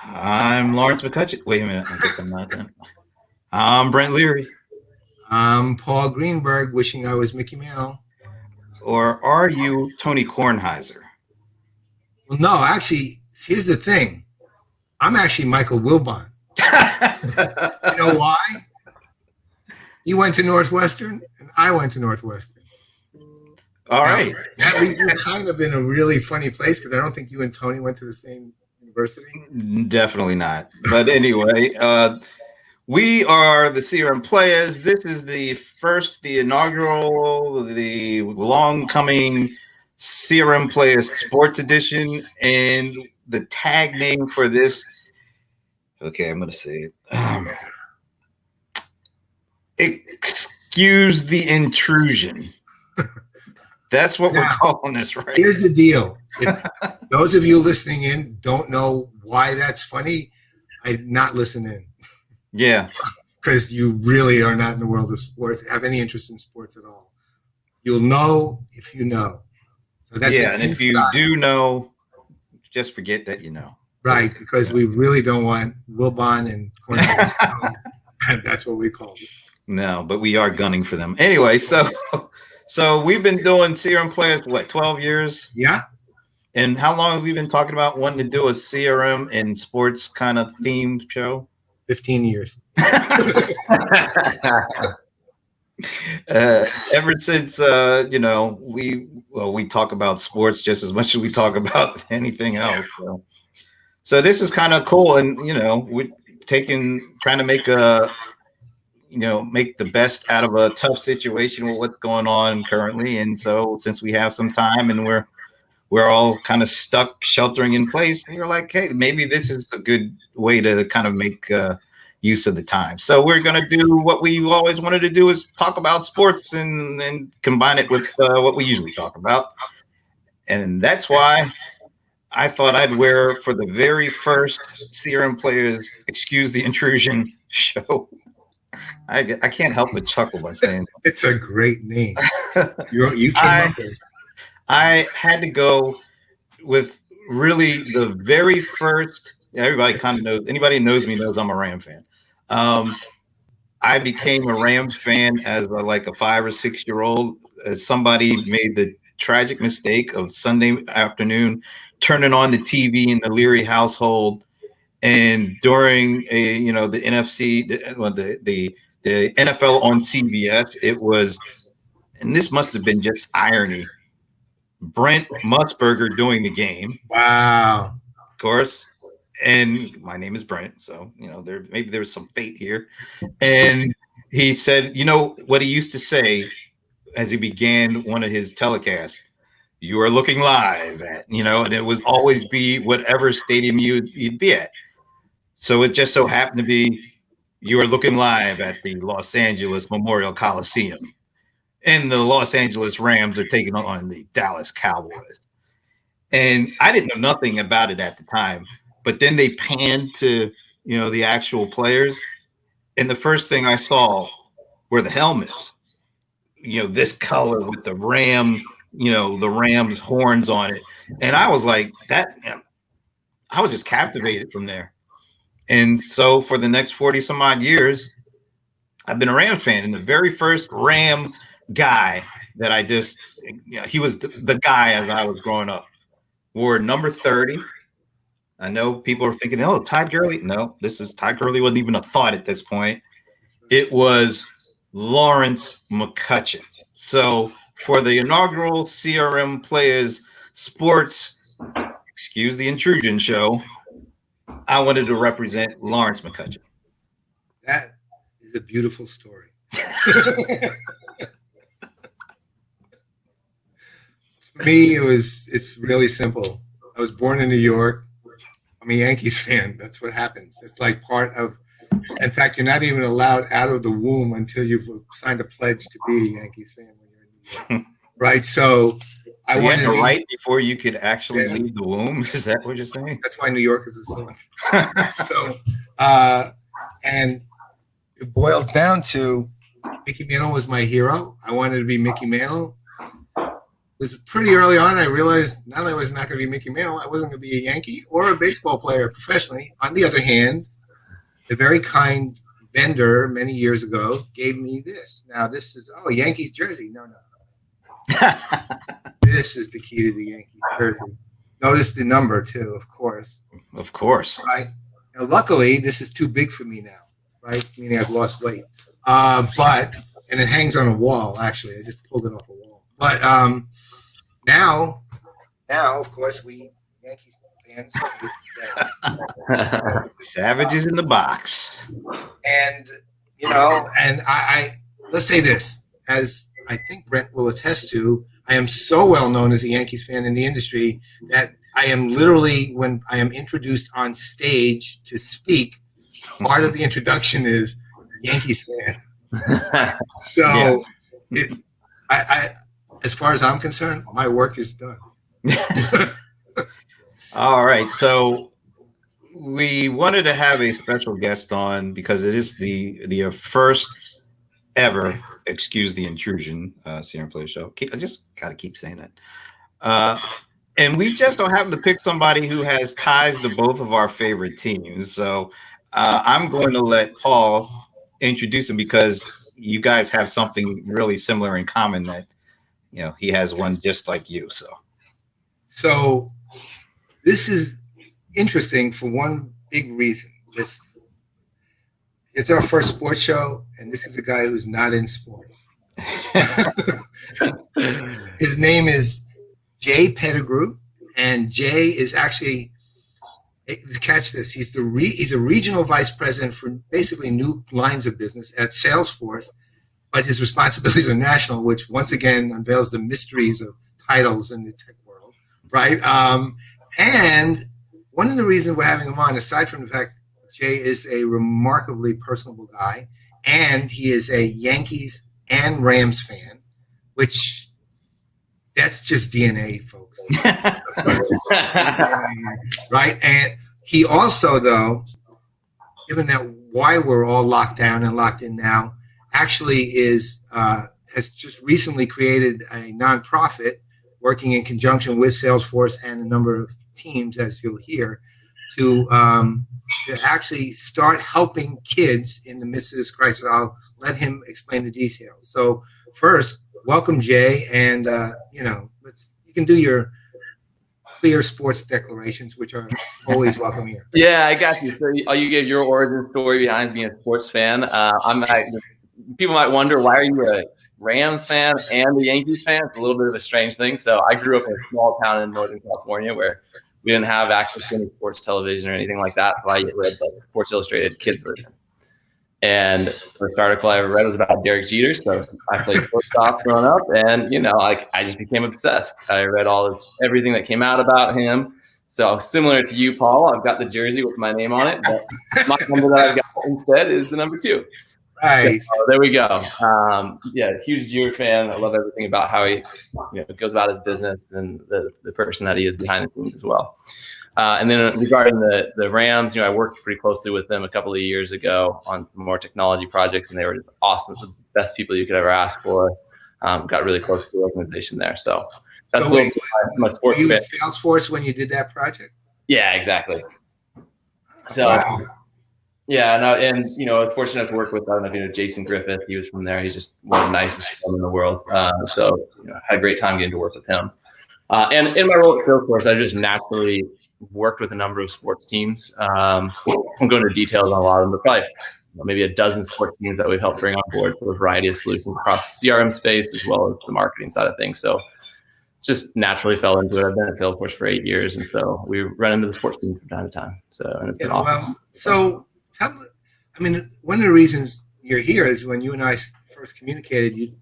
I'm Lawrence McCutcheon. Wait a minute. I guess I'm not done. I'm Brent Leary. I'm Paul Greenberg, wishing I was Mickey Mantle. Or are you Tony Kornheiser? Well, no, actually, here's the thing. I'm actually Michael Wilbon. You know why? You went to Northwestern, and I went to Northwestern. All right. That leaves you kind of in a really funny place because I don't think you and Tony went to the same university. Definitely not. But anyway, we are the CRM Playaz. This is the inaugural, the long coming CRM Playaz Sports Edition. And the tag name for this, okay, I'm going to say it. Excuse the intrusion. That's what we're calling this, right? Here's the deal. If those of you listening in don't know why that's funny, I'd not listen in. Yeah. Because you really are not in the world of sports, have any interest in sports at all. You'll know if you know. So that's and if you do know, just forget that you know. Right, because we really don't want Wilbon and Cornell. That's what we call this. No, but we are gunning for them. Anyway, so we've been doing CRM Playaz, what, 12 years? Yeah. And how long have we been talking about wanting to do a CRM and sports kind of themed show? 15 years. Ever since we talk about sports just as much as we talk about anything else. So this is kind of cool, and we're trying to make make the best out of a tough situation with what's going on currently. And so since we have some time and we're all kind of stuck sheltering in place, we're like, hey, maybe this is a good way to kind of make use of the time. So we're going to do what we always wanted to do, is talk about sports and combine it with what we usually talk about. And that's why I thought I'd wear, for the very first CRM Playaz Excuse the Intrusion show, I can't help but chuckle by saying it's a great name. You came up with. I had to go with really the very first. Everybody kind of knows. Anybody who knows me knows I'm a Ram fan. I became a Rams fan as a 5 or 6 year old. Somebody made the tragic mistake of Sunday afternoon turning on the TV in the Leary household, and during the NFC, the NFL on CBS, it was, and this must have been just irony, Brent Musburger doing the game. Wow. Of course. And my name is Brent, so maybe there was some fate here. And he said, what he used to say as he began one of his telecasts: "You are looking live at," and it was always be whatever stadium you'd be at. So it just so happened to be, "You are looking live at the Los Angeles Memorial Coliseum, and the Los Angeles Rams are taking on the Dallas Cowboys." And I didn't know nothing about it at the time. But then they panned to, the actual players. And the first thing I saw were the helmets, this color with the Ram, the Rams horns on it. And I was like, I was just captivated from there. And so for the next 40 some odd years, I've been a Rams fan. And the very first Ram guy that I just, he was the guy as I was growing up, wore number 30. I know people are thinking, oh, Todd Gurley. No, Todd Gurley wasn't even a thought at this point. It was Lawrence McCutcheon. So for the inaugural CRM Playaz Sports Excuse the Intrusion show, I wanted to represent Lawrence McCutcheon. That is a beautiful story. For me, it's really simple. I was born in New York. I'm a Yankees fan. That's what happens. It's like part of, in fact, you're not even allowed out of the womb until you've signed a pledge to be a Yankees fan when you're in New York. Right? So I wanted to write before you could actually leave the womb. Is that what you're saying? That's why New Yorkers are so. So, and it boils down to Mickey Mantle was my hero. I wanted to be Mickey Mantle. was pretty early on. I realized not only was I not going to be Mickey Mantle, I wasn't going to be a Yankee or a baseball player professionally. On the other hand, a very kind vendor many years ago gave me this. Now, this is, Yankees jersey. No. This is the key to the Yankees jersey. Notice the number, too, of course. Of course. Right. Now, luckily, this is too big for me now, right? Meaning I've lost weight. And it hangs on a wall, actually. I just pulled it off a wall. But now, of course, we Yankees fans. Savages in the box. And, and I let's say this, as I think Brent will attest to, I am so well known as a Yankees fan in the industry that I am literally, when I am introduced on stage to speak, part of the introduction is Yankees fan. So, I as far as I'm concerned, my work is done. All right. So we wanted to have a special guest on because it is the first ever, excuse the intrusion, CRM Playaz show. I just got to keep saying that. And we just don't happen to pick somebody who has ties to both of our favorite teams. So I'm going to let Paul introduce him because you guys have something really similar in common that, he has one just like you. So this is interesting for one big reason. It's our first sports show, and this is a guy who's not in sports. His name is Jay Pettigrew, and Jay is actually, catch this, he's a regional vice president for basically new lines of business at Salesforce, but his responsibilities are national, which once again unveils the mysteries of titles in the tech world, right? And one of the reasons we're having him on, aside from the fact Jay is a remarkably personable guy, and he is a Yankees and Rams fan, which that's just DNA, folks. Right? And he also, though, given that why we're all locked down and locked in now, actually has just recently created a nonprofit working in conjunction with Salesforce and a number of teams, as you'll hear, to actually start helping kids in the midst of this crisis. I'll let him explain the details. So first, welcome, Jay, and you can do your clear sports declarations, which are always welcome here. Yeah, I got you. So you gave your origin story behind being a sports fan. People might wonder, why are you a Rams fan and a Yankees fan? It's a little bit of a strange thing. So I grew up in a small town in Northern California where we didn't have access to any sports television or anything like that. So I read the Sports Illustrated kids version. And the first article I ever read was about Derek Jeter. So I played shortstop growing up, and I just became obsessed. I read everything that came out about him. So similar to you, Paul, I've got the jersey with my name on it, but my number that I've got instead is the number 2. Nice. So there we go. Huge Jeter fan. I love everything about how he goes about his business and the person that he is behind the scenes as well. And then regarding the Rams, I worked pretty closely with them a couple of years ago on some more technology projects, and they were just awesome. The best people you could ever ask for. Got really close to the organization there. So that's my sports. Were you at Salesforce when you did that project? Yeah, exactly. So wow. Yeah, and I was fortunate to work with, I don't know if you know Jason Griffith. He was from there. He's just one of the nicest people in the world. So had a great time getting to work with him. And in my role at Salesforce, I just naturally worked with a number of sports teams. I won't go into details on a lot of them, but probably maybe a dozen sports teams that we've helped bring on board for a variety of solutions across the CRM space as well as the marketing side of things. So just naturally fell into it. I've been at Salesforce for 8 years, and so we run into the sports team from time to time. And it's been awesome. Well, one of the reasons you're here is when you and I first communicated, you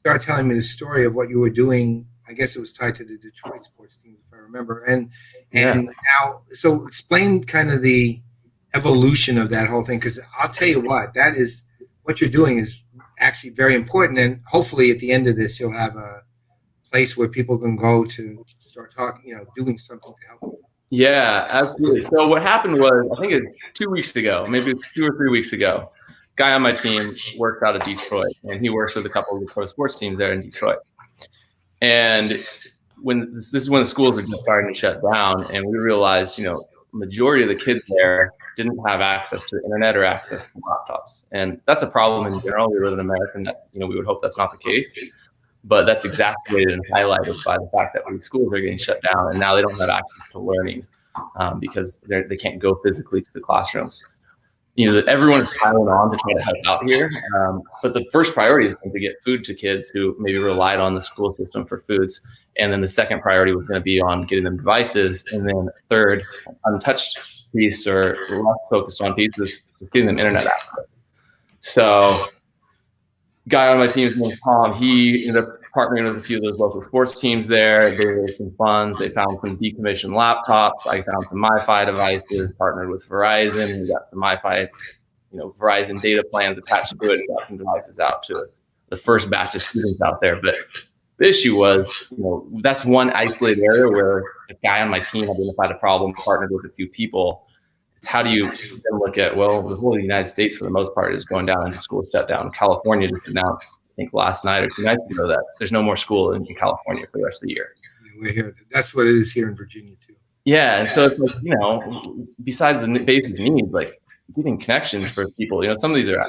started telling me the story of what you were doing. I guess it was tied to the Detroit sports team, if I remember. And now, so explain kind of the evolution of that whole thing, because I'll tell you what you're doing is actually very important. And hopefully at the end of this, you'll have a place where people can go to start talking, doing something to help. Yeah, absolutely. So what happened was, I think it was 2 weeks ago, maybe 2 or 3 weeks ago, guy on my team worked out of Detroit, and he works with a couple of the pro sports teams there in Detroit. And when this is when the schools are starting to shut down, and we realized, majority of the kids there didn't have access to the internet or access to laptops. And that's a problem in general. We live in America, and that, we would hope that's not the case. But that's exacerbated and highlighted by the fact that when schools are getting shut down and now they don't have access to learning because they can't go physically to the classrooms. That everyone is piling on to try to help out here. But the first priority is going to get food to kids who maybe relied on the school system for foods. And then the second priority was going to be on getting them devices. And then third, untouched piece or less focused on piece is getting them internet access. So guy on my team, his name is Tom, he ended up partnering with a few of those local sports teams there. They raised some funds. They found some decommissioned laptops. I found some MiFi devices, partnered with Verizon. We got some MiFi, Verizon data plans attached to it, and got some devices out to the first batch of students out there. But the issue was, that's one isolated area where a guy on my team identified a problem, partnered with a few people. It's how do you then look at, well, the whole of the United States, for the most part, is going down into school shutdown. California just announced, I think last night or 2 nights ago, that there's no more school in California for the rest of the year. We're here. That's what it is here in Virginia too. Yeah, and so it's like, besides the basic needs, like getting connections for people. Some of these are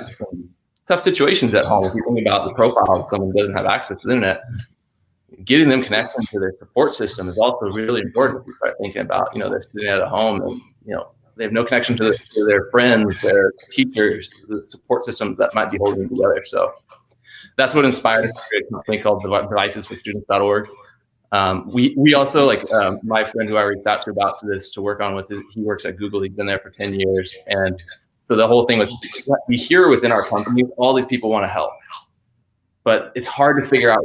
tough situations at home. If you think about the profile of someone who doesn't have access to the internet, getting them connected to their support system is also really important. If you start thinking about, they're sitting at home and, they have no connection to their friends, their teachers, the support systems that might be holding them together. So that's what inspired us to create a company called devicesforstudents.org. We also, my friend who I reached out to about this to work on with it, he works at Google. He's been there for 10 years. And so the whole thing was, we hear within our company, all these people want to help. But it's hard to figure out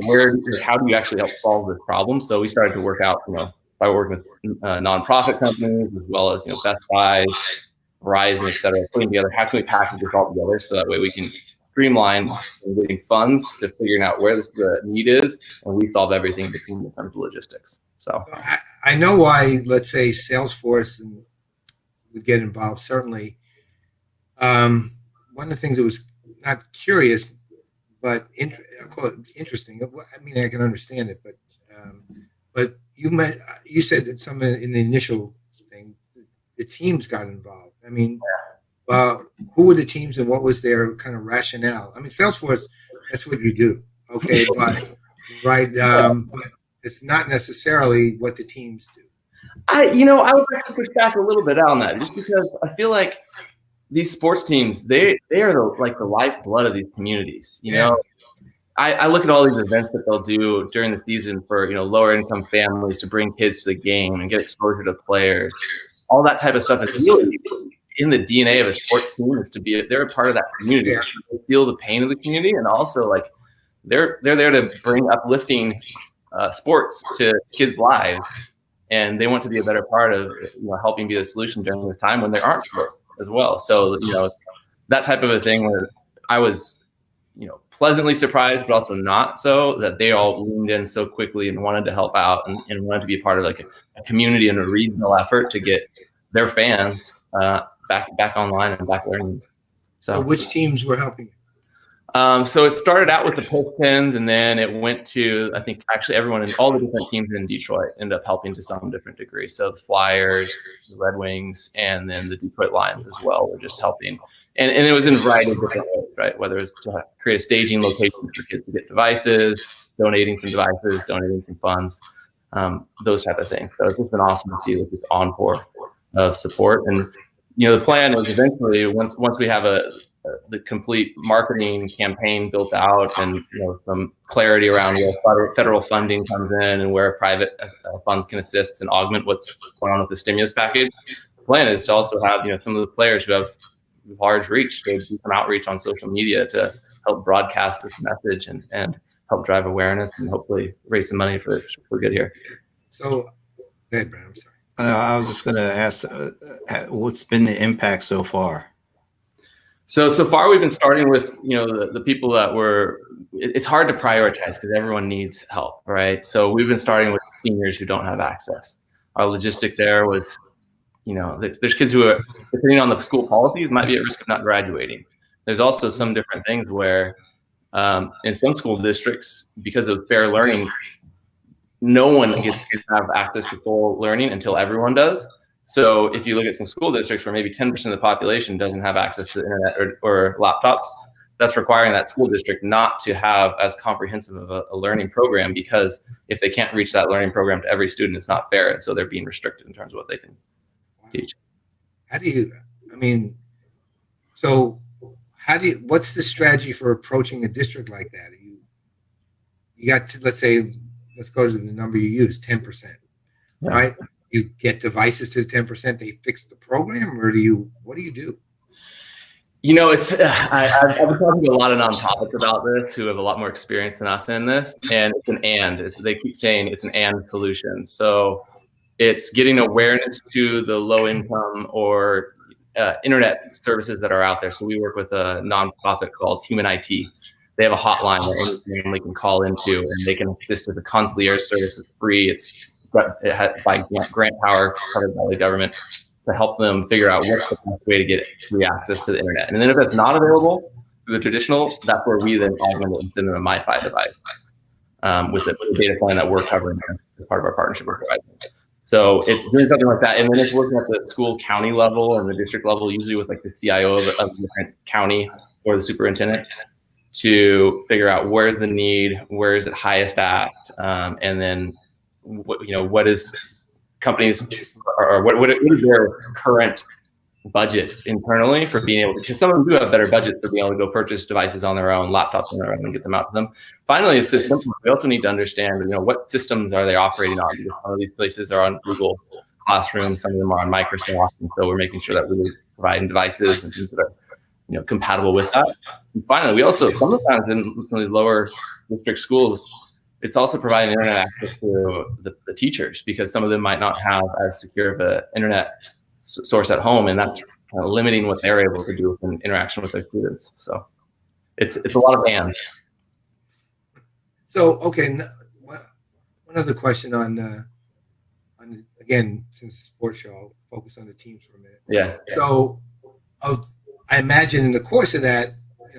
how do you actually help solve this problem? So we started to work out, by working with nonprofit companies, as well as, Best Buy, Verizon, et cetera, putting together, how can we package this all together so that way we can streamline getting funds to figuring out where the need is, and we solve everything between the terms of logistics. So I know why, let's say, Salesforce would get involved, certainly. One of the things that was not curious, but I'll call it interesting. I mean, I can understand it, but you said that some in the initial thing, the teams got involved. I mean, who were the teams and what was their kind of rationale? I mean, Salesforce, that's what you do, okay? But but it's not necessarily what the teams do. I would like to push back a little bit on that, just because I feel like these sports teams, they are the lifeblood of these communities. I look at all these events that they'll do during the season for lower income families to bring kids to the game and get exposure to players, all that type of stuff. And really, in the DNA of a sports team is they're a part of that community. Yeah. They feel the pain of the community, and also they're there to bring uplifting sports to kids' lives, and they want to be a better part of helping be the solution during the time when there aren't sports as well. So that type of a thing where I was pleasantly surprised, but also not so, that they all leaned in so quickly and wanted to help out and wanted to be part of a community and a regional effort to get their fans back online and back learning. So which teams were helping? So it started out with the Pistons, and then it went to, I think, actually everyone in all the different teams in Detroit ended up helping to some different degree. So the Flyers, the Red Wings, and then the Detroit Lions as well were just helping. And it was in a variety of different ways, right? Whether it's to create a staging location for kids to get devices, donating some devices, donating some funds, those type of things. So it's just been awesome to see this encore of support. And the plan is eventually, once we have the complete marketing campaign built out, and some clarity around where federal funding comes in and where private funds can assist and augment what's going on with the stimulus package. The plan is to also have some of the players who have large reach to do some outreach on social media to help broadcast this message and help drive awareness and hopefully raise some money for good here. So, go ahead, Brad. I'm sorry. I was just going to ask, what's been the impact so far? So far we've been starting with, the people that it's hard to prioritize because everyone needs help, right? So we've been starting with seniors who don't have access. Our logistic there was, there's kids who are, depending on the school policies, might be at risk of not graduating. There's also some different things where in some school districts, because of fair learning no one gets to have access to full learning until everyone does. So if you look at some school districts where maybe 10% of the population doesn't have access to the internet or laptops, that's requiring that school district not to have as comprehensive of a learning program, because if they can't reach that learning program to every student, it's not fair. And so they're being restricted in terms of what they can teach. How do you, what's the strategy for approaching a district like that? You got to, let's go to the number you use, 10%, right? You get devices to the 10%, they fix the program, or what do you do? It's I've been talking to a lot of nonprofits about this who have a lot more experience than us in this, and it's an and. They keep saying it's an and solution. So it's getting awareness to the low income or internet services that are out there. So we work with a nonprofit called Human IT. They have a hotline that any family can call into, and they can assist with a concierge service. It's free. It has by grant power covered by the government, to help them figure out what's the best way to get free access to the internet. And then if it's not available through the traditional, that's where we then augment it and send them a MiFi device with the data plan that we're covering as part of our partnership with Verizon. So it's doing something like that. And then it's working at the school county level and the district level, usually with like the CIO of a different county or the superintendent, to figure out where's the need, where is it highest at, and then what is companies, or what is their current budget internally for being able to, because some of them do have better budgets for being able to go purchase devices on their own, laptops on their own, and get them out to them. Finally, it's systems. We also need to understand, what systems are they operating on, because some of these places are on Google Classroom, some of them are on Microsoft, and so we're making sure that we're providing devices and things that are compatible with that. And finally, we also sometimes in some of these lower district schools, it's also providing internet access to the teachers, because some of them might not have as secure of an internet source at home, and that's kind of limiting what they're able to do with an interaction with their students. So it's a lot of ands. So, okay, one other question on again, since sports show, I'll focus on the teams for a minute. Yeah. So I imagine in the course of that,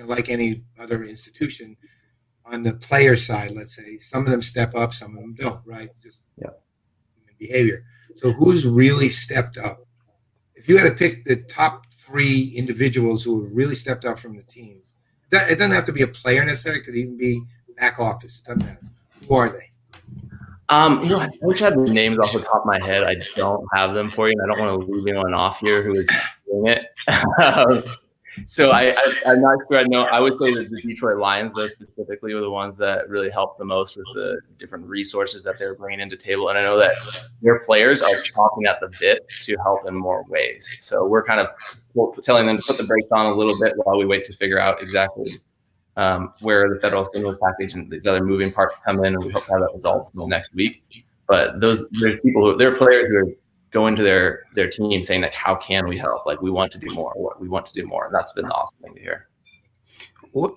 like any other institution, on the player side, let's say, some of them step up, some of them don't, right? Just human behavior. So who's really stepped up? If you had to pick the top 3 individuals who have really stepped up from the teams, it doesn't have to be a player necessarily. It could even be back office. It doesn't matter. Who are they? I wish I had the names off the top of my head. I don't have them for you, and I don't want to leave anyone off here who is doing it. So I'm not sure I know. I would say that the Detroit Lions, though, specifically, were the ones that really helped the most with the different resources that they're bringing into table. And I know that their players are chomping at the bit to help in more ways. So we're kind of telling them to put the brakes on a little bit while we wait to figure out exactly where the federal stimulus package and these other moving parts come in, and we hope to have that resolved in the next week. But there's people there are players who are going to their team saying, like, how can we help? Like, we want to do more. We want to do more. And that's been the awesome thing to hear. What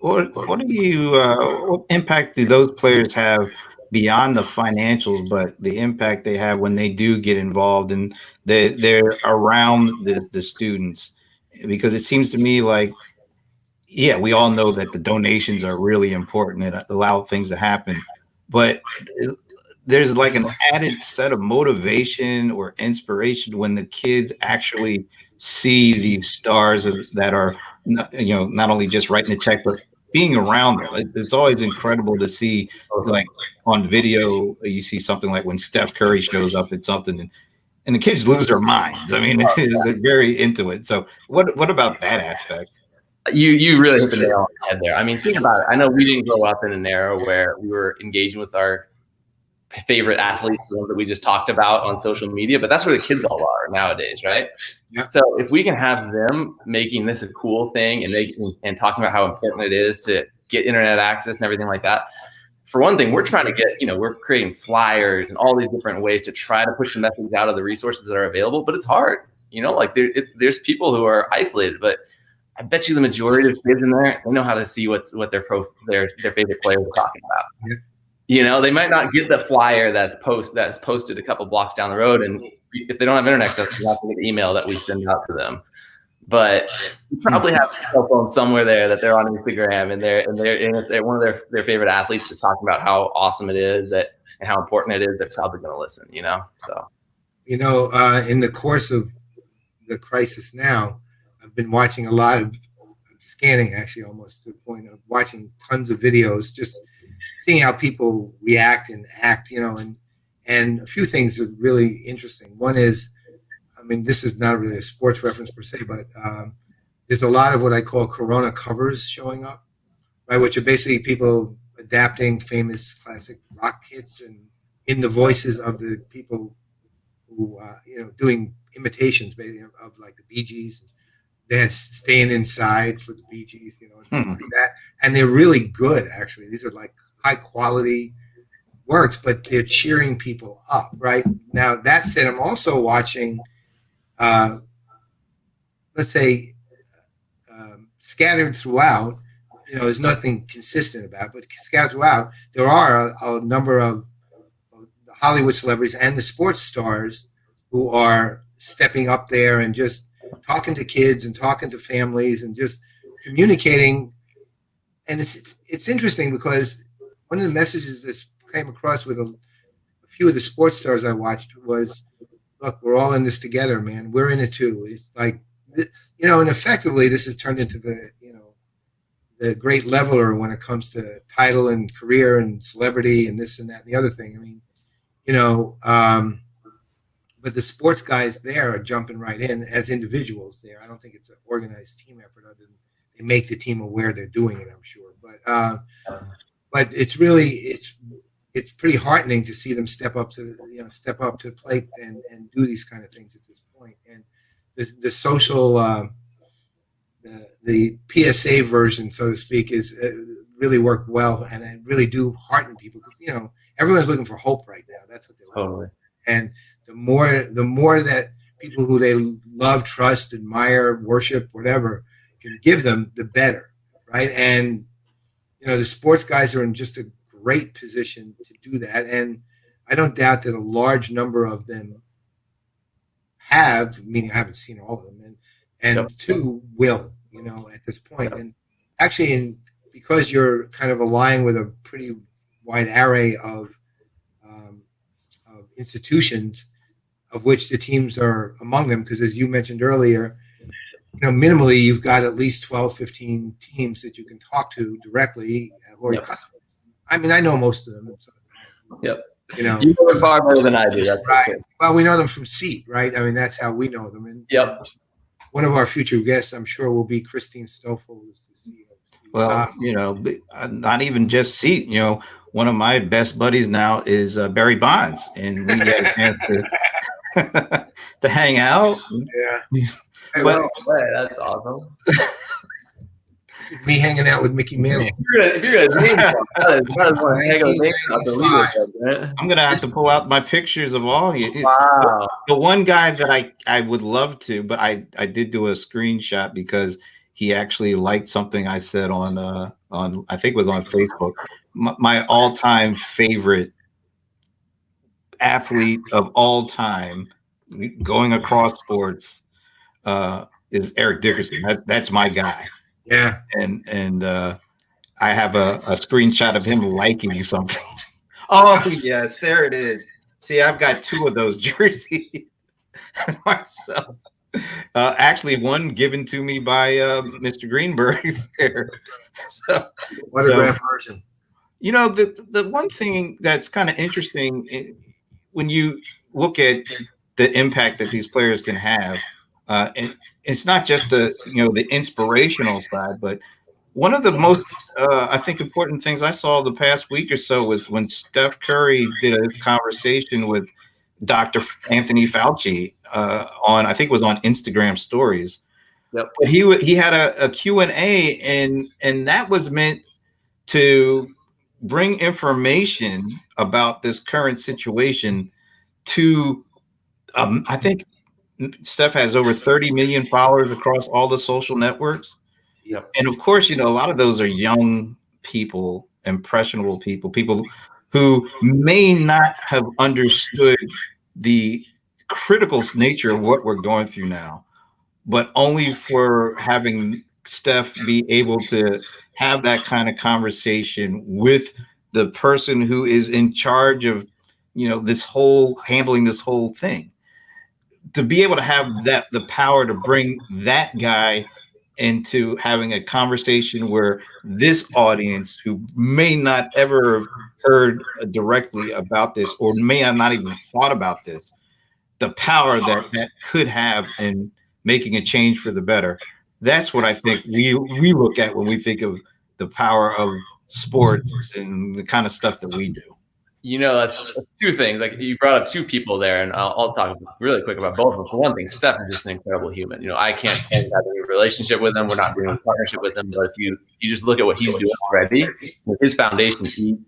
impact do those players have beyond the financials, but the impact they have when they do get involved and they're around the students? Because it seems to me like, we all know that the donations are really important and allow things to happen, but there's like an added set of motivation or inspiration when the kids actually see these stars that are, not only just writing the check, but being around them. It's always incredible to see, like on video, you see something like when Steph Curry shows up at something and the kids lose their minds. I mean, they're very into it. So what about that aspect? You really hit the nail on the head there. I mean, think about it. I know we didn't grow up in an era where we were engaging with our favorite athletes, the ones that we just talked about on social media, but that's where the kids all are nowadays, right? Yeah. So if we can have them making this a cool thing and talking about how important it is to get internet access and everything like that, for one thing, we're trying to get, we're creating flyers and all these different ways to try to push the message out of the resources that are available, but it's hard, like there's people who are isolated, but I bet you the majority of kids in there, they know how to see what their favorite players are talking about. Yeah. They might not get the flyer that's posted a couple blocks down the road, and if they don't have internet access, they have to get the email that we send out to them. But you probably have a cell phone somewhere there that they're on Instagram, and they're one of their favorite athletes is talking about how awesome it is that and how important it is, they're probably going to listen, you know? So, In the course of the crisis now, I've been watching a lot of scanning, actually, almost to the point of watching tons of videos, just seeing how people react and act, and a few things are really interesting. One is, I mean, this is not really a sports reference per se, but there's a lot of what I call Corona covers showing up, right? Which are basically people adapting famous classic rock hits and in the voices of the people who, doing imitations basically of like the Bee Gees. They're staying inside for the Bee Gees, and things like that. And they're really good, actually. These are like high quality works, but they're cheering people up, right? Now, that said, I'm also watching, let's say, scattered throughout, there's nothing consistent about, but scattered throughout, there are a number of the Hollywood celebrities and the sports stars who are stepping up there and just talking to kids and talking to families and just communicating. And it's interesting because one of the messages that came across with a few of the sports stars I watched was, look, we're all in this together, man. We're in it too. It's like, and effectively this has turned into the great leveler when it comes to title and career and celebrity and this and that and the other thing. I mean, but the sports guys there are jumping right in as individuals there. I don't think it's an organized team effort other than they make the team aware they're doing it, I'm sure. But it's pretty heartening to see them step up to the plate and do these kind of things at this point. And the social, the PSA version, so to speak, is really worked well, and I really do hearten people because everyone's looking for hope right now. That's what they're looking for. And the more that people who they love, trust, admire, worship, whatever, can give them, the better, right? And the sports guys are in just a great position to do that, and I don't doubt that a large number of them have, meaning I haven't seen all of them, and two will, at this point. And actually, because you're kind of aligning with a pretty wide array of institutions, of which the teams are among them, because as you mentioned earlier, minimally you've got at least 12, 15 teams that you can talk to directly who are customers. I mean, I know most of them. So, you know them far better than I do. That's right. Well, we know them from Seat, right? I mean, that's how we know them. And one of our future guests, I'm sure, will be Christine Stoffel, who's the CEO. Well, not even just Seat. One of my best buddies now is Barry Bonds, and we had a chance to hang out. Yeah. But that's awesome. Me hanging out with Mickey Mantle. If you're gonna name I'm gonna have to pull out my pictures of all you. Wow. The one guy that I would love to, but I did do a screenshot because he actually liked something I said on I think it was on Facebook. My all-time favorite athlete of all time, going across sports, is Eric Dickerson. That's my guy. Yeah. And I have a screenshot of him liking something. Oh, yes, there it is. See, I've got two of those jerseys myself. Actually, one given to me by Mr. Greenberg there. What a great version. The one thing that's kind of interesting when you look at the impact that these players can have, and it's not just the inspirational side, but one of the most I think important things I saw the past week or so was when Steph Curry did a conversation with Dr. Anthony Fauci on, I think it was on Instagram stories. Yep. But he had a Q&A, and that was meant to bring information about this current situation to I think Steph has over 30 million followers across all the social networks. Yeah. And of course, a lot of those are young people, impressionable people who may not have understood the critical nature of what we're going through now, but only for having Steph be able to have that kind of conversation with the person who is in charge of, handling this whole thing. To be able to have the power to bring that guy into having a conversation where this audience who may not ever have heard directly about this or may have not even thought about this, the power that could have in making a change for the better. That's what I think we look at when we think of the power of sports and the kind of stuff that we do. That's two things. Like, you brought up two people there, and I'll talk really quick about both of them. For one thing, Steph is just an incredible human. I can't have any relationship with him. We're not doing a partnership with him. But if you just look at what he's doing already with his foundation, Eat,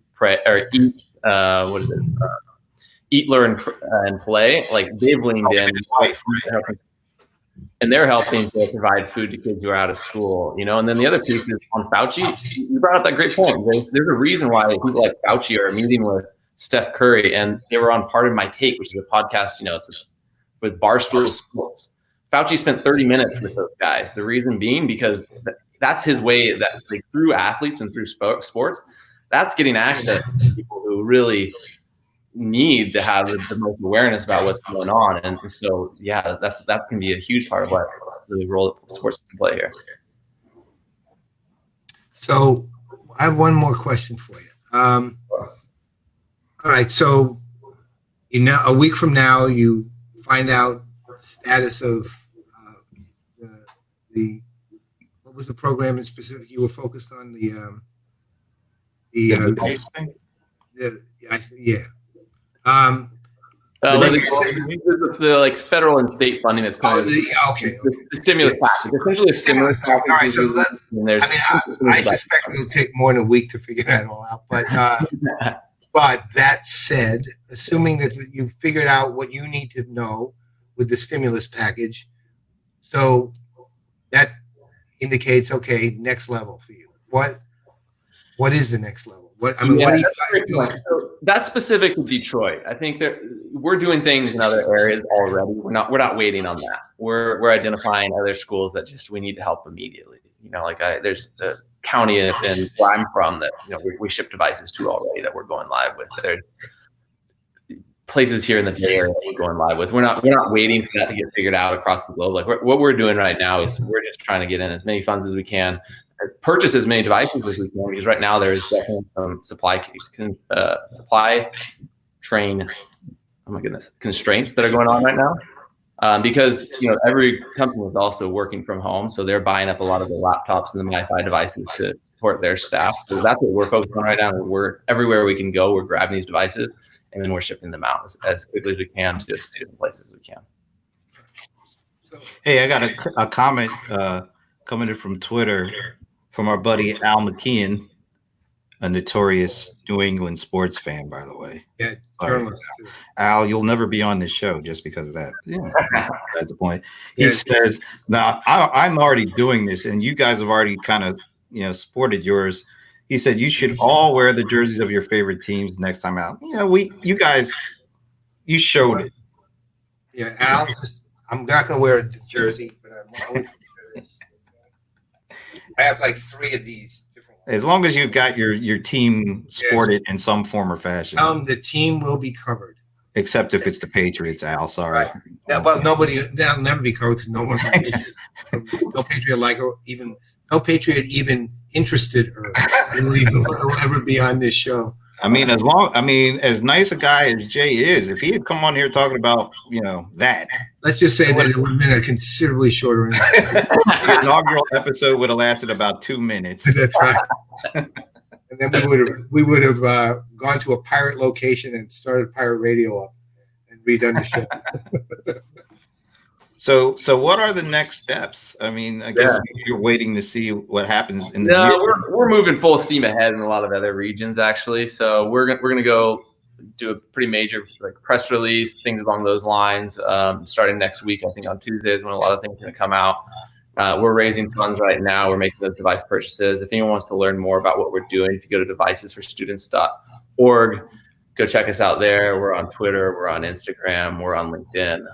Learn, and Play, like, they've leaned in, and they're helping to provide food to kids who are out of school, And then the other piece is on Fauci. You brought up that great point. There's a reason why people like Fauci are meeting with Steph Curry, and they were on Part of My Take, which is a podcast, it's with Barstool Sports. Fauci spent 30 minutes with those guys. The reason being because that's his way, that like, through athletes and through sports, that's getting access to people who really need to have the most awareness about what's going on. And so, yeah, that can be a huge part of what really role that sports can play here. So I have one more question for you. All right, so a week from now, you find out status of what was the program in specific you were focused on? The like federal and state funding that's coming. Okay. The stimulus package, essentially a stimulus package. All right, so I suspect it'll take more than a week to figure that all out, but. But that said, assuming that you figured out what you need to know with the stimulus package, so that indicates, okay, next level for you. What is the next level? What are you guys doing? So that's specific to Detroit. I think that we're doing things in other areas already. We're not waiting on that. We're identifying other schools that we need to help immediately. There's the county and where I'm from that we ship devices to already that we're going live with. There are places here in the Bay Area that we're going live with. We're not waiting for that to get figured out across the globe. Like, what we're doing right now is we're just trying to get in as many funds as we can, purchase as many devices as we can, because right now there is definitely some supply chain constraints that are going on right now. Because every company is also working from home, so they're buying up a lot of the laptops and the Wi-Fi devices to support their staff. So that's what we're focused on right now. We're everywhere we can go. We're grabbing these devices and then we're shipping them out as quickly as we can to different places as we can. Hey, I got a comment coming in from Twitter from our buddy Al McKeon, a notorious New England sports fan, by the way. Yeah, journalist. Al, you'll never be on this show just because of that. Yeah, that's the point. He says, now I'm already doing this, and you guys have already kind of, sported yours. He said, you should all wear the jerseys of your favorite teams next time out. You guys showed it. Yeah, Al, I'm not going to wear a jersey, but I have like 3 of these. As long as you've got your team sported in some form or fashion. The team will be covered. Except if it's the Patriots, Al. Sorry. Right. Yeah, but that'll never be covered because no one, no Patriot even interested or will ever be on this show. As nice a guy as Jay is, if he had come on here talking about, that. Let's just say that it would have been a considerably shorter interview. The inaugural episode would have lasted about 2 minutes. That's right. And then we would have gone to a pirate location and started pirate radio up and redone the show. So what are the next steps? I guess you're waiting to see what happens in the year. We're moving full steam ahead in a lot of other regions, actually. So we're gonna go do a pretty major press release, things along those lines, starting next week. I think on Tuesdays when a lot of things are gonna come out. We're raising funds right now. We're making those device purchases. If anyone wants to learn more about what we're doing, if you go to devicesforstudents.org, go check us out there. We're on Twitter, we're on Instagram, we're on LinkedIn.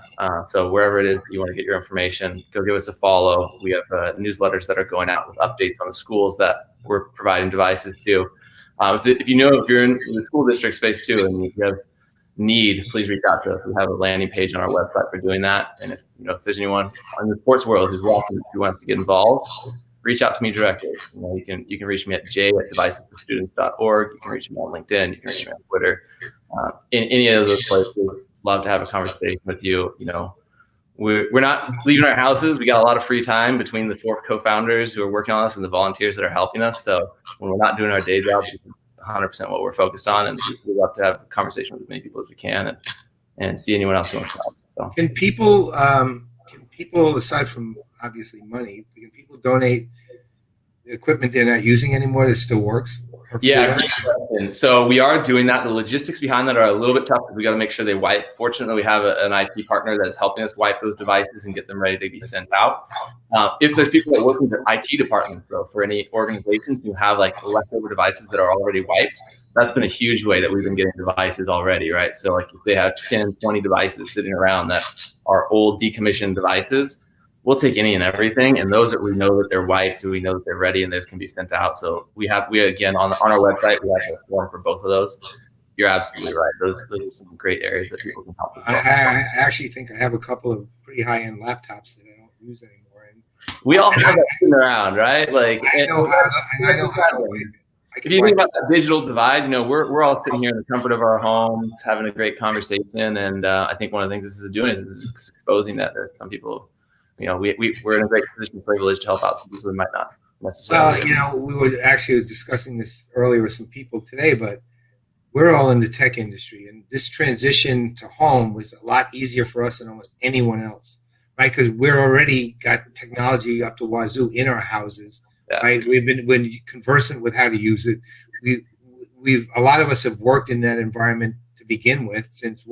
So wherever it is that you want to get your information, go give us a follow. We have newsletters that are going out with updates on the schools that we're providing devices to. If you're in the school district space too, and you have need, please reach out to us. We have a landing page on our website for doing that. And if there's anyone in the sports world who's watching who wants to get involved, reach out to me directly. You can reach me at j@devicesforstudents.org. You can reach me on LinkedIn. You can reach me on Twitter. In any of those places, love to have a conversation with you. We're not leaving our houses. We got a lot of free time between the 4 co-founders who are working on us and the volunteers that are helping us. So when we're not doing our day job, 100% what we're focused on, and we love to have a conversation with as many people as we can, and see anyone else who wants to help. So. Can people, aside from obviously money, can people donate the equipment they're not using anymore that still works? Yeah, great question. So we are doing that. The logistics behind that are a little bit tough because we got to make sure they wipe. Fortunately, we have an IT partner that is helping us wipe those devices and get them ready to be sent out. If there's people that work in the IT departments, though, for any organizations who have like leftover devices that are already wiped, that's been a huge way that we've been getting devices already, right? So like if they have 10, 20 devices sitting around that are old decommissioned devices, we'll take any and everything, and those that we know that they're wiped, we know that they're ready, and those can be sent out. So we again on our website, we have a form for both of those. You're absolutely right. Those are some great areas that people can help us. I actually think I have a couple of pretty high-end laptops that I don't use anymore. And we all have that sitting around, right? Like I know how to use it. If you think about that digital divide, we're all sitting here in the comfort of our homes, having a great conversation, and I think one of the things this is doing is exposing that there are some people. We're in a great position, privilege to help out some people who might not necessarily. Well, I was discussing this earlier with some people today, but we're all in the tech industry, and this transition to home was a lot easier for us than almost anyone else, right? Because we're already got technology up to wazoo in our houses, right? We've been conversant with how to use it. A lot of us have worked in that environment to begin with, since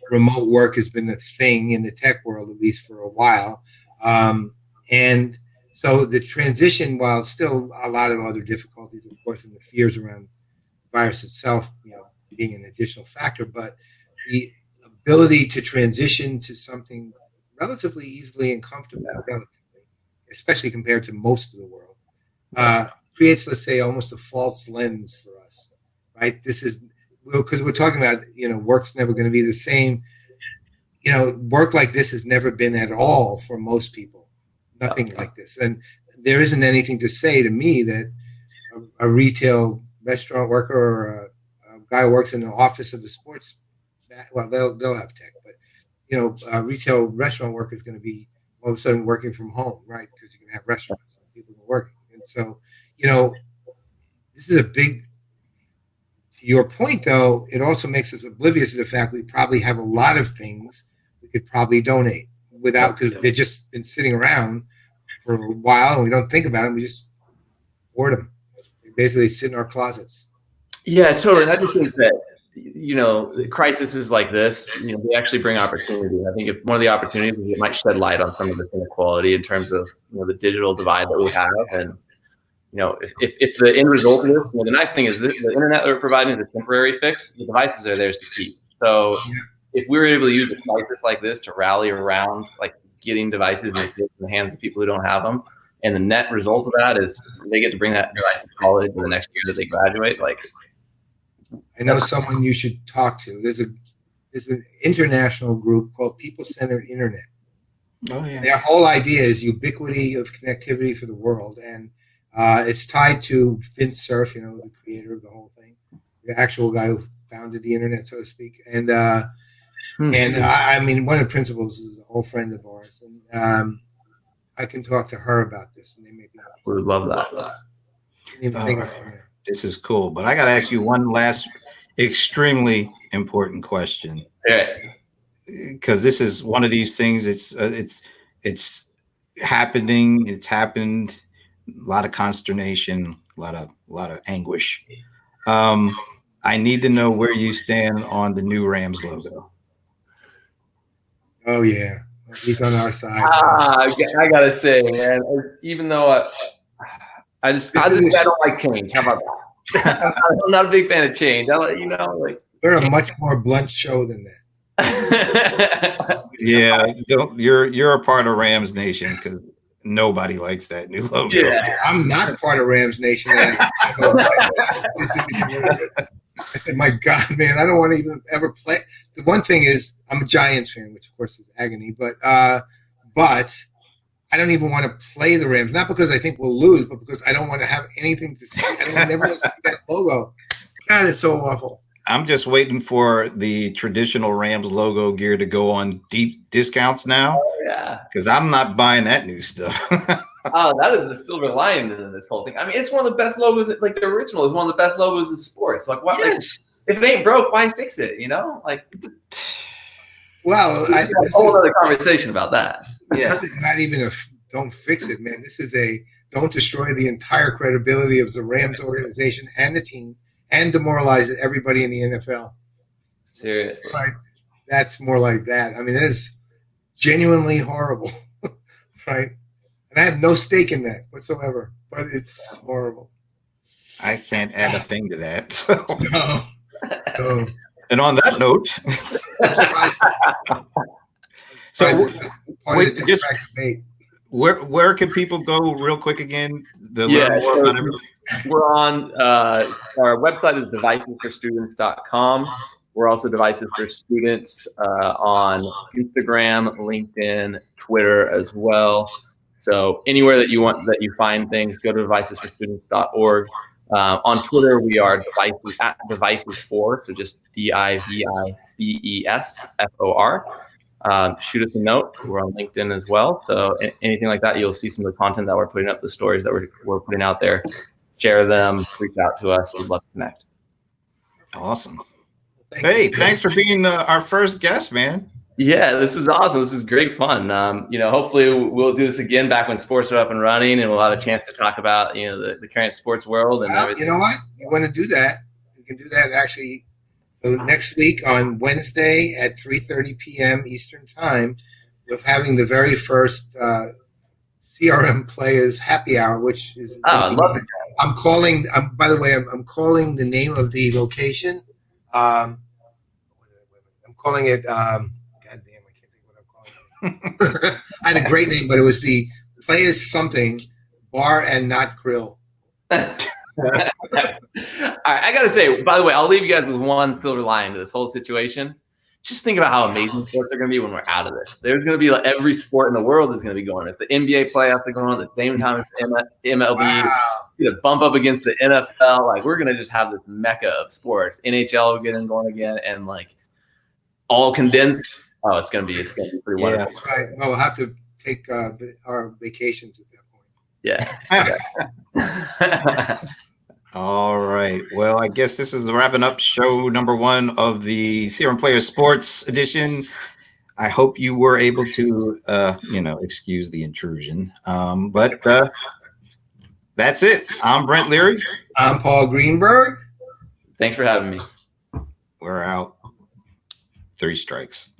remote work has been a thing in the tech world, at least for a while. And so the transition, while still a lot of other difficulties, of course, and the fears around the virus itself, being an additional factor, but the ability to transition to something relatively easily and comfortably, especially compared to most of the world, creates, let's say, almost a false lens for us, right? This is because we're talking about, work's never going to be the same. Work like this has never been at all for most people. Nothing like this. And there isn't anything to say to me that a retail restaurant worker or a guy who works in the office of the sports, well, they'll have tech, but, a retail restaurant worker is going to be all of a sudden working from home, right? Because you can have restaurants and people are working. And so, this is a big, to your point, though, it also makes us oblivious to the fact we probably have a lot of things we could probably donate without, because they've just been sitting around for a while and we don't think about them. We just hoard them. They basically sit in our closets. Yeah, totally. I just think that, crises like this, they actually bring opportunity. I think if one of the opportunities is it might shed light on some of this inequality in terms of, the digital divide that we have. And, if the end result of this, the nice thing is the internet that we're providing is a temporary fix. The devices are theirs to keep. So if we were able to use a crisis like this to rally around, like getting devices in the hands of people who don't have them, and the net result of that is they get to bring that device to college the next year that they graduate. Like, I know someone you should talk to. There's an international group called People Centered Internet. Oh yeah. Their whole idea is ubiquity of connectivity for the world, and it's tied to Vint Cerf, the creator of the whole thing, the actual guy who founded the internet, so to speak. And I mean, one of the principals is an old friend of ours, and I can talk to her about this, and they may be. We would love that. Didn't even think of it. This is cool, but I got to ask you one last extremely important question. Because this is one of these things. It's happening. It's happened. A lot of consternation. A lot of anguish. I need to know where you stand on the new Rams logo. Oh yeah, he's on our side. I gotta say, man, even though I don't like change. How about that? I'm not a big fan of change. We're a much more blunt show than that. Yeah, you're a part of Rams Nation because Nobody likes that new logo. Yeah. I'm not part of Rams Nation. And I said, my God, man, I don't want to even ever play. The one thing is, I'm a Giants fan, which of course is agony, but I don't even want to play the Rams. Not because I think we'll lose, but because I don't want to have anything to see. I don't never want to see that logo. God, it's so awful. I'm just waiting for the traditional Rams logo gear to go on deep discounts now. Oh, yeah. Because I'm not buying that new stuff. Oh, that is the silver lining in this whole thing. I mean, it's one of the best logos. Like the original is one of the best logos in sports. Like, what? Yes. Like, if it ain't broke, why fix it? You know, like. Well, this is a whole other conversation about that. Yeah, this is not even don't fix it, man. This is don't destroy the entire credibility of the Rams organization and the team, and demoralize everybody in the NFL. Seriously, like that's more like that. I mean, it is genuinely horrible, right? And I have no stake in that whatsoever, but it's horrible. I can't add a thing to that. So. No. And on that note, so where can people go real quick again? We're on our website is devicesforstudents.com. We're also Devices for Students on Instagram, LinkedIn, Twitter as well. So anywhere that you find things, go to devicesforstudents.org. On Twitter, we are devices4, so just DIVICESFOR. Shoot us a note. We're on LinkedIn as well. So anything like that, you'll see some of the content that we're putting up, the stories that we're putting out there. Share them, reach out to us. We'd love to connect. Awesome. Thanks for being our first guest, man. Yeah, this is awesome. This is great fun. Hopefully we'll do this again back when sports are up and running, and we'll have a chance to talk about, the current sports world. And you know what? You want to do that? You can do that actually. So next week on Wednesday at 3:30 p.m. Eastern Time, we're having the very first CRM Playaz happy hour, which is. Oh, I love it. I'm calling. By the way, I'm calling the name of the location. I'm calling it. God damn, I can't think what I'm calling it. I had a great name, but it was the Playaz something Bar and Not Grill. All right, I gotta say, by the way, I'll leave you guys with one silver lining to this whole situation. Just think about how amazing sports are going to be when we're out of this. There's going to be every sport in the world is going to be going. If the NBA playoffs are going on at the same time as MLB, going to bump up against the NFL. We're going to just have this mecca of sports. NHL will get going again, and all condensed. Oh, it's going to be pretty wonderful. That's right. Well, we'll have to take our vacations at that point. Yeah. All right. Well, I guess this is wrapping up show number 1 of the CRM Playaz Sports Edition. I hope you were able to, excuse the intrusion. But that's it. I'm Brent Leary. I'm Paul Greenberg. Thanks for having me. We're out. 3 strikes.